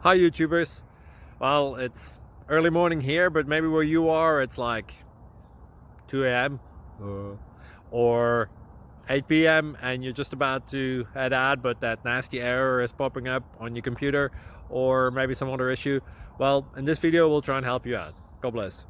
Hi YouTubers. Well, it's early morning here, but maybe where you are it's like 2 a.m. or 8 p.m. and you're just about to head out, but that nasty error is popping up on your computer, or maybe some other issue. Well, in this video we'll try and help you out. God bless.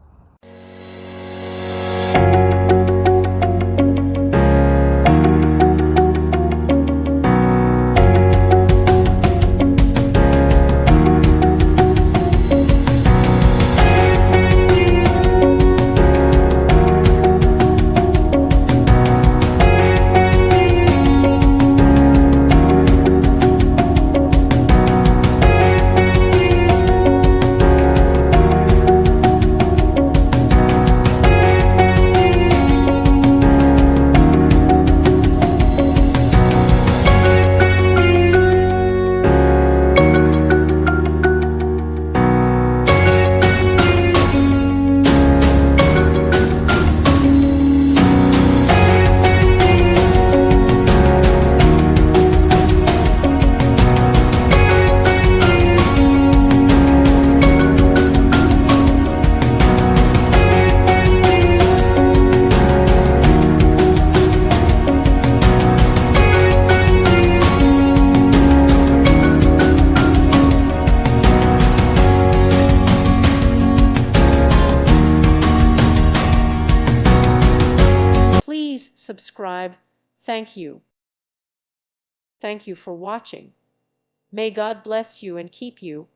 Please subscribe. Thank you. Thank you for watching. May God bless you and keep you.